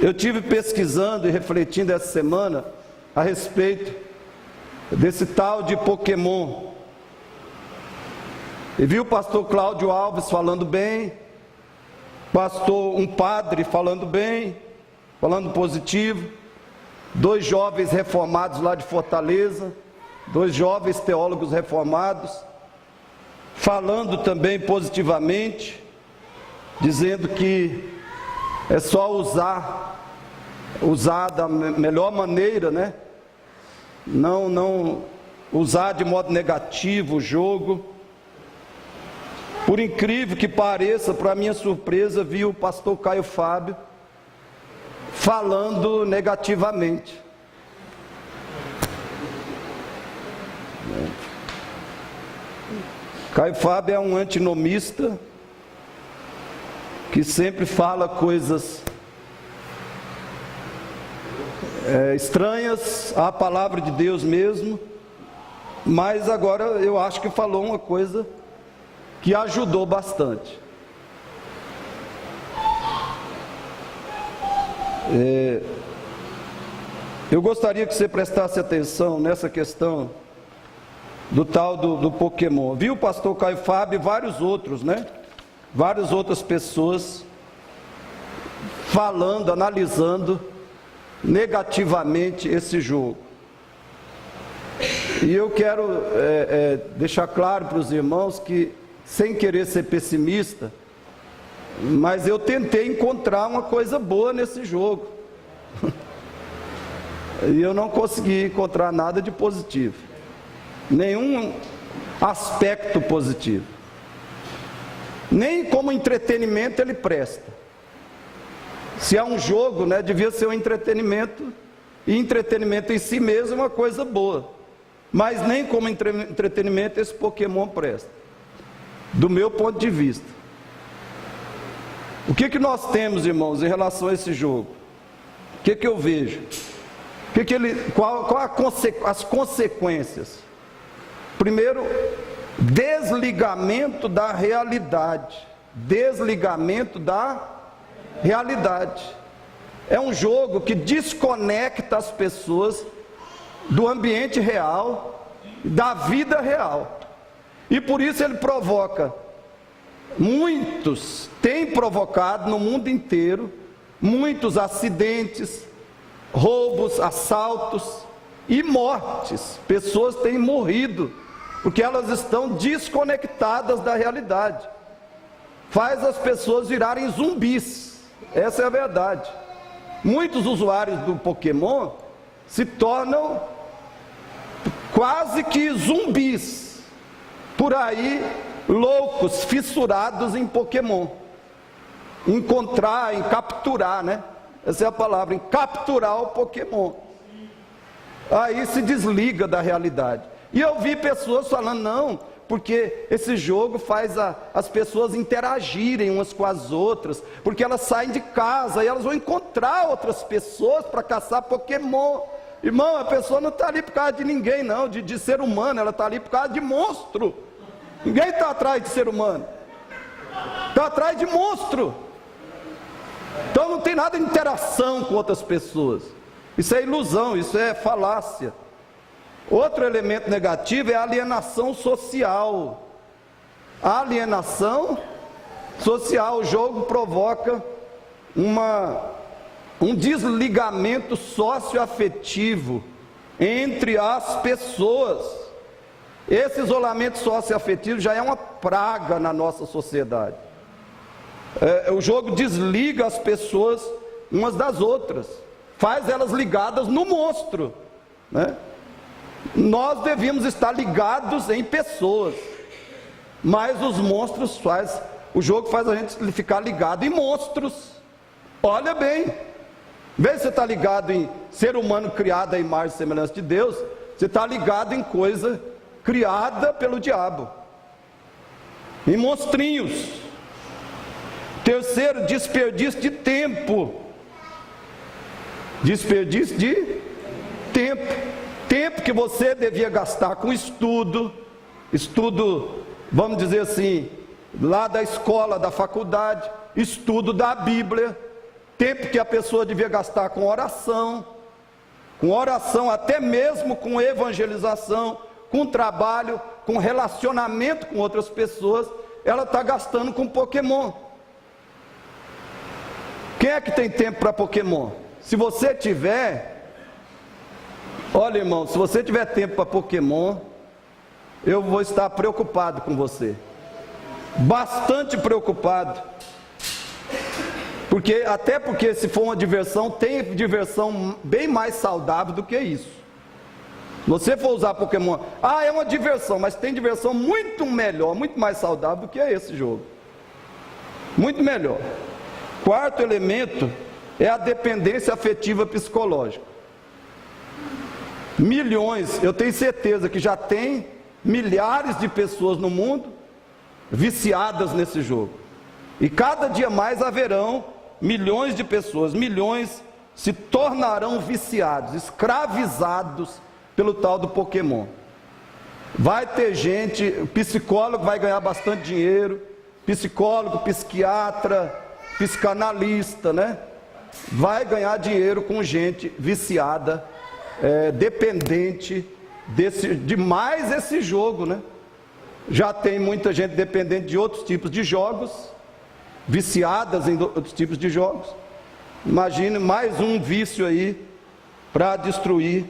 Eu tive pesquisando e refletindo essa semana a respeito desse tal de Pokémon. E vi o pastor Cláudio Alves falando bem, um padre falando bem, falando positivo, 2 jovens reformados lá de Fortaleza, 2 jovens teólogos reformados, falando também positivamente, dizendo que é só usar da melhor maneira, né? Não usar de modo negativo o jogo. Por incrível que pareça, para minha surpresa, vi o pastor Caio Fábio falando negativamente. Caio Fábio é um antinomista que sempre fala coisas estranhas à palavra de Deus mesmo, mas agora eu acho que falou uma coisa que ajudou bastante. Eu gostaria que você prestasse atenção nessa questão do tal do Pokémon. Viu o pastor Caio Fábio e vários outros, né? Várias outras pessoas falando, analisando negativamente esse jogo. E eu quero deixar claro para os irmãos que, sem querer ser pessimista, mas eu tentei encontrar uma coisa boa nesse jogo. E eu não consegui encontrar nada de positivo. Nenhum aspecto positivo. Nem como entretenimento ele presta. Se é um jogo, né, devia ser um entretenimento, e entretenimento em si mesmo é uma coisa boa. Mas nem como entretenimento esse Pokémon presta, do meu ponto de vista. O que nós temos, irmãos, em relação a esse jogo? O que eu vejo? Qual as consequências? Primeiro, desligamento da realidade. Desligamento da realidade. É um jogo que desconecta as pessoas do ambiente real, da vida real. E por isso ele provoca, tem provocado no mundo inteiro, muitos acidentes, roubos, assaltos e mortes. Pessoas têm morrido porque elas estão desconectadas da realidade. Faz as pessoas virarem zumbis. Essa é a verdade. Muitos usuários do Pokémon se tornam quase que zumbis, por aí, loucos, fissurados em Pokémon. Em capturar, né? Essa é a palavra, em capturar o Pokémon. Aí se desliga da realidade. E eu vi pessoas falando, não, porque esse jogo faz as pessoas interagirem umas com as outras, porque elas saem de casa e elas vão encontrar outras pessoas para caçar Pokémon. Irmão, a pessoa não está ali por causa de ninguém não, de ser humano, ela está ali por causa de monstro. Ninguém está atrás de ser humano, está atrás de monstro. Então não tem nada de interação com outras pessoas. Isso é ilusão, isso é falácia. Outro elemento negativo é a alienação social. A alienação social, o jogo provoca um desligamento socioafetivo entre as pessoas. Esse isolamento socioafetivo já é uma praga na nossa sociedade. O jogo desliga as pessoas umas das outras, faz elas ligadas no monstro, né? Nós devíamos estar ligados em pessoas, mas os monstros o jogo faz a gente ficar ligado em monstros. Olha bem, em vez de você estar ligado em ser humano criado à imagem e semelhança de Deus, você está ligado em coisa criada pelo diabo, em monstrinhos. Terceiro, desperdício de tempo. Desperdício de tempo. Tempo que você devia gastar com estudo, vamos dizer assim, lá da escola, da faculdade, estudo da Bíblia, tempo que a pessoa devia gastar com oração, até mesmo com evangelização, com trabalho, com relacionamento com outras pessoas, ela está gastando com Pokémon. Quem é que tem tempo para Pokémon? Se você tiver, olha, irmão, se você tiver tempo para Pokémon, eu vou estar preocupado com você, bastante preocupado, até porque se for uma diversão, tem diversão bem mais saudável do que isso. Se você for usar Pokémon, é uma diversão, mas tem diversão muito melhor, muito mais saudável do que esse jogo, muito melhor. Quarto elemento é a dependência afetiva psicológica. Milhões, eu tenho certeza que já tem milhares de pessoas no mundo viciadas nesse jogo, e cada dia mais haverão milhões de pessoas, milhões se tornarão viciados, escravizados pelo tal do Pokémon. Vai ter gente, psicólogo vai ganhar bastante dinheiro, psicólogo, psiquiatra, psicanalista, né? Vai ganhar dinheiro com gente viciada, dependente de mais esse jogo, né? Já tem muita gente dependente de outros tipos de jogos, viciadas em outros tipos de jogos. Imagine mais um vício aí para destruir,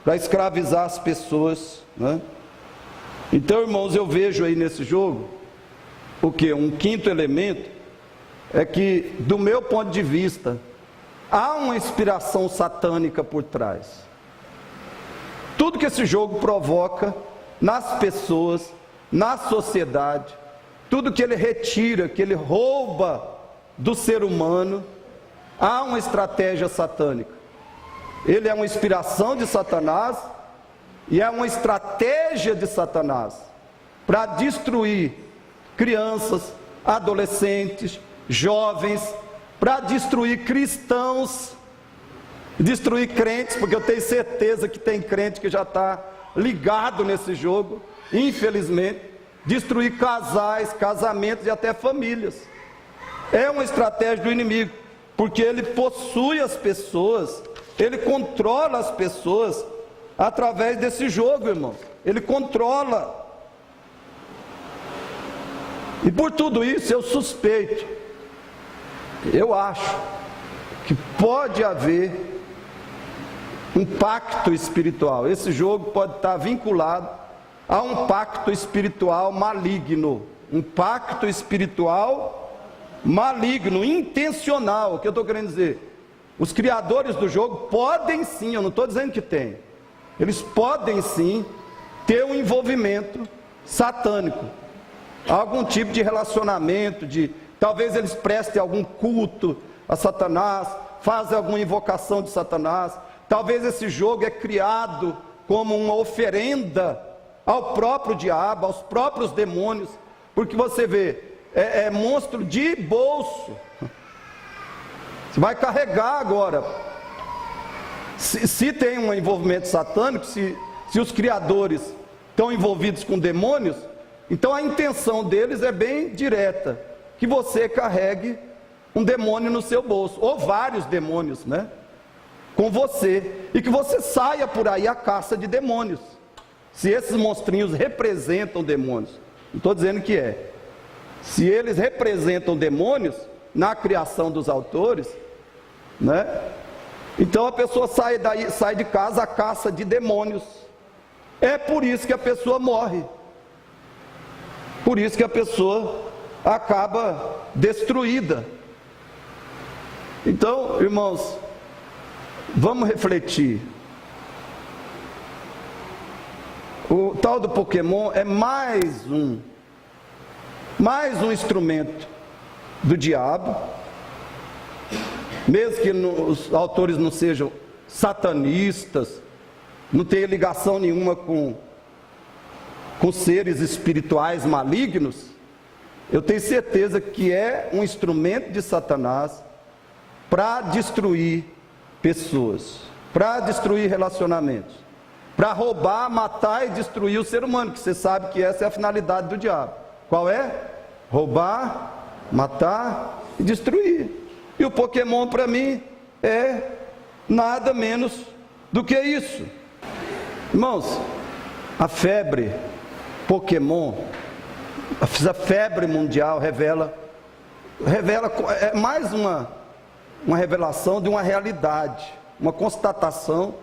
para escravizar as pessoas, né? Então, irmãos, eu vejo aí nesse jogo o que? Um quinto elemento é que, do meu ponto de vista, há uma inspiração satânica por trás. Tudo que esse jogo provoca nas pessoas, na sociedade, tudo que ele retira, que ele rouba do ser humano, há uma estratégia satânica. Ele é uma inspiração de Satanás e é uma estratégia de Satanás para destruir crianças, adolescentes, jovens, para destruir cristãos, destruir crentes, porque eu tenho certeza que tem crente que já está ligado nesse jogo, infelizmente, destruir casais, casamentos e até famílias. É uma estratégia do inimigo, porque ele possui as pessoas, ele controla as pessoas através desse jogo, irmão. Ele controla. E por tudo isso eu suspeito, eu acho que pode haver um pacto espiritual. Esse jogo pode estar vinculado a um pacto espiritual maligno, um pacto espiritual maligno, intencional. O que eu estou querendo dizer? Os criadores do jogo podem sim, eu não estou dizendo que tem, eles podem sim ter um envolvimento satânico, algum tipo de relacionamento, talvez eles prestem algum culto a Satanás, fazem alguma invocação de Satanás. Talvez esse jogo é criado como uma oferenda ao próprio diabo, aos próprios demônios, porque você vê, é monstro de bolso. Você vai carregar agora. Se tem um envolvimento satânico, se os criadores estão envolvidos com demônios, então a intenção deles é bem direta, que você carregue um demônio no seu bolso, ou vários demônios, né? Com você, e que você saia por aí à caça de demônios. Se esses monstrinhos representam demônios, não estou dizendo que é, se eles representam demônios na criação dos autores, né? Então a pessoa sai de casa à caça de demônios. É por isso que a pessoa morre, por isso que a pessoa acaba destruída. Então, irmãos, vamos refletir. O tal do Pokémon é mais um instrumento do diabo, mesmo que os autores não sejam satanistas, não tenham ligação nenhuma com seres espirituais malignos. Eu tenho certeza que é um instrumento de Satanás para destruir pessoas, para destruir relacionamentos, para roubar, matar e destruir o ser humano, que você sabe que essa é a finalidade do diabo. Qual é? Roubar, matar e destruir. E o Pokémon para mim é nada menos do que isso. Irmãos, a febre Pokémon, a febre mundial revela é mais uma revelação de uma realidade, uma constatação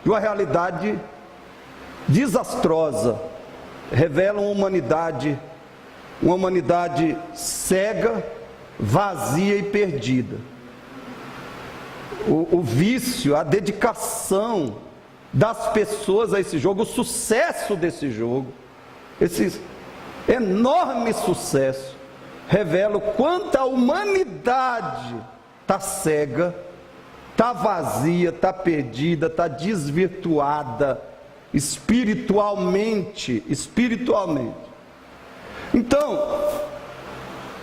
de uma realidade desastrosa. Revela uma humanidade cega, vazia e perdida. O vício, a dedicação das pessoas a esse jogo, o sucesso desse jogo, esse enorme sucesso, revela o quanto a humanidade está cega, está vazia, está perdida, está desvirtuada espiritualmente. Então,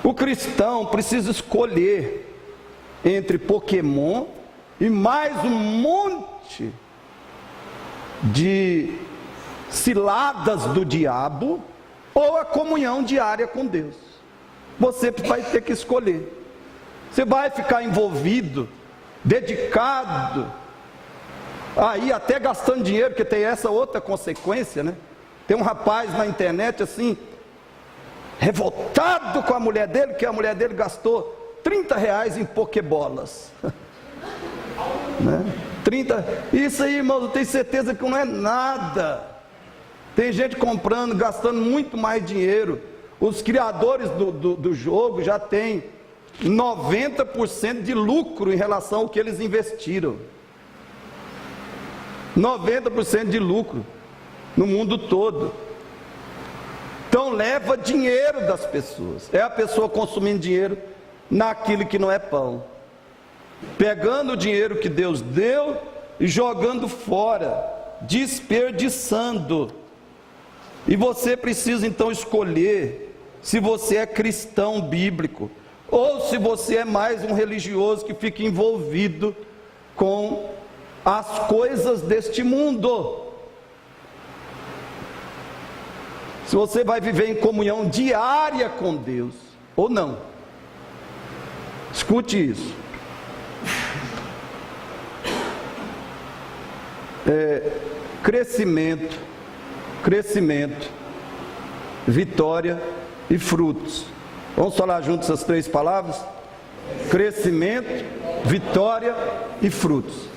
o cristão precisa escolher entre Pokémon e mais um monte de ciladas do diabo, ou a comunhão diária com Deus. Você vai ter que escolher. Você vai ficar envolvido, dedicado, aí até gastando dinheiro, porque tem essa outra consequência, né? Tem um rapaz na internet assim, revoltado com a mulher dele, que a mulher dele gastou R$30 em pokebolas. Né? 30, isso aí, irmãos, eu tenho certeza que não é nada. Tem gente comprando, gastando muito mais dinheiro. Os criadores do jogo já têm 90% de lucro em relação ao que eles investiram. 90% de lucro no mundo todo. Então leva dinheiro das pessoas. É a pessoa consumindo dinheiro naquilo que não é pão, pegando o dinheiro que Deus deu e jogando fora, desperdiçando. E você precisa então escolher se você é cristão bíblico ou se você é mais um religioso que fica envolvido com as coisas deste mundo. Se você vai viver em comunhão diária com Deus ou não. Escute isso. Crescimento, vitória e frutos. Vamos falar juntos essas três palavras? Crescimento, vitória e frutos.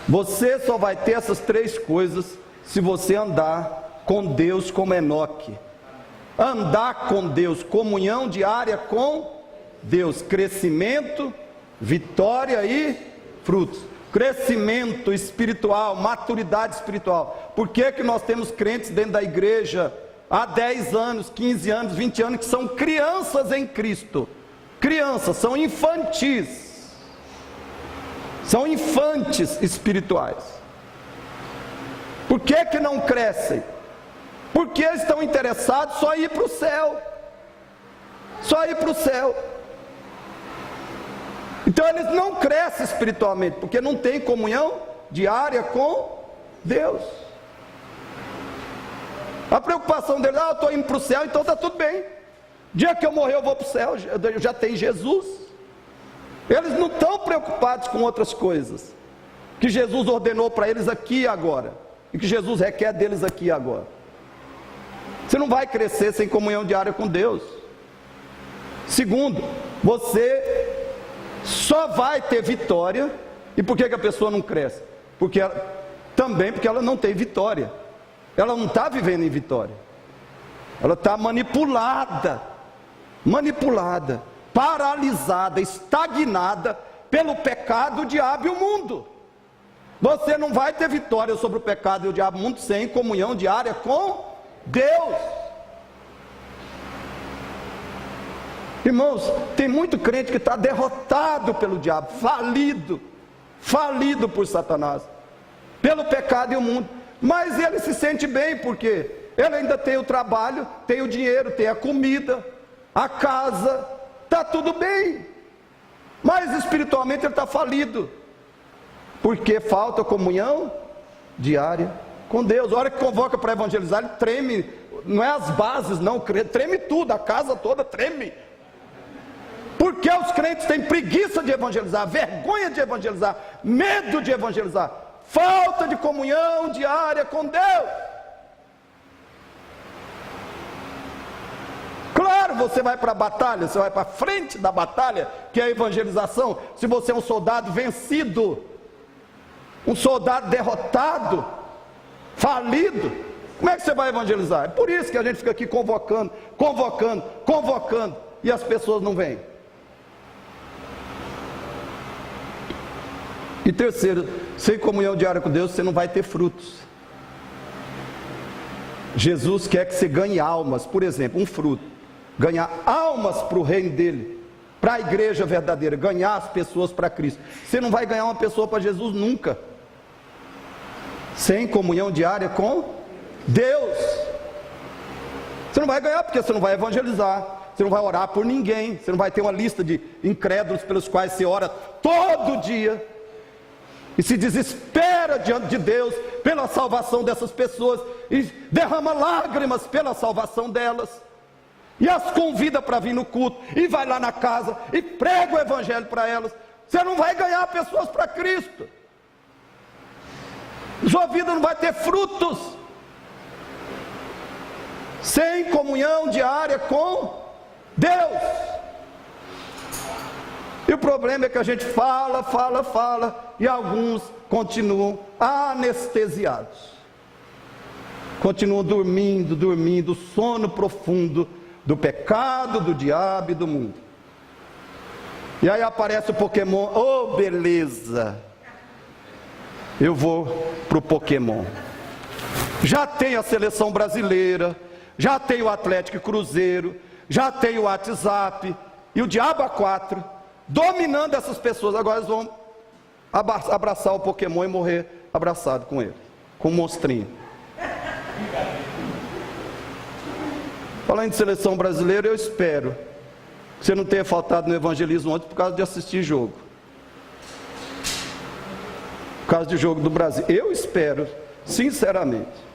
Você só vai ter essas três coisas se você andar com Deus como Enoque. Andar com Deus, comunhão diária com Deus, crescimento, vitória e frutos. Crescimento espiritual, maturidade espiritual. Por que que nós temos crentes dentro da igreja há 10 anos, 15 anos, 20 anos que são crianças em Cristo? Crianças, são infantis. São infantes espirituais. Por que que não crescem? Porque eles estão interessados só em ir para o céu. Só ir para o céu. Então eles não crescem espiritualmente, porque não tem comunhão diária com Deus. A preocupação deles, eu estou indo para o céu, então está tudo bem. Dia que eu morrer eu vou para o céu, eu já tenho Jesus. Eles não estão preocupados com outras coisas que Jesus ordenou para eles aqui e agora, e que Jesus requer deles aqui e agora. Você não vai crescer sem comunhão diária com Deus. Segundo, você só vai ter vitória. E por que que a pessoa não cresce? Porque ela não tem vitória. Ela não está vivendo em vitória. Ela está manipulada, paralisada, estagnada pelo pecado, o diabo e o mundo. Você não vai ter vitória sobre o pecado e o diabo e o mundo sem comunhão diária com Deus. Irmãos, tem muito crente que está derrotado pelo diabo, falido por Satanás, pelo pecado e o mundo, mas ele se sente bem, porque ele ainda tem o trabalho, tem o dinheiro, tem a comida, a casa, está tudo bem, mas espiritualmente ele está falido, porque falta comunhão diária com Deus. A hora que convoca para evangelizar, ele treme, não é as bases não, treme tudo, a casa toda treme. Por Porque os crentes têm preguiça de evangelizar, vergonha de evangelizar, medo de evangelizar, falta de comunhão diária com Deus. Claro, você vai para a batalha, você vai para a frente da batalha, que é a evangelização, se você é um soldado vencido, um soldado derrotado, falido, como é que você vai evangelizar? É por isso que a gente fica aqui convocando, e as pessoas não vêm. E terceiro, sem comunhão diária com Deus, você não vai ter frutos. Jesus quer que você ganhe almas, por exemplo, um fruto, ganhar almas para o reino dele, para a igreja verdadeira, ganhar as pessoas para Cristo. Você não vai ganhar uma pessoa para Jesus nunca, sem comunhão diária com Deus. Você não vai ganhar, porque você não vai evangelizar, você não vai orar por ninguém, você não vai ter uma lista de incrédulos pelos quais você ora todo dia, e se desespera diante de Deus pela salvação dessas pessoas, e derrama lágrimas pela salvação delas, e as convida para vir no culto, e vai lá na casa, e prega o evangelho para elas. Você não vai ganhar pessoas para Cristo, sua vida não vai ter frutos, sem comunhão diária com Deus. E o problema é que a gente fala, e alguns continuam anestesiados, continuam dormindo, sono profundo do pecado, do diabo e do mundo. E aí aparece o Pokémon, oh beleza, eu vou para o Pokémon. Já tem a seleção brasileira, já tem o Atlético e Cruzeiro, já tem o WhatsApp e o diabo a quatro, dominando essas pessoas. Agora eles vão abraçar o Pokémon e morrer abraçado com ele, com o monstrinho. Falando de seleção brasileira, eu espero que você não tenha faltado no evangelismo ontem por causa de assistir jogo, por causa do jogo do Brasil. Eu espero, sinceramente.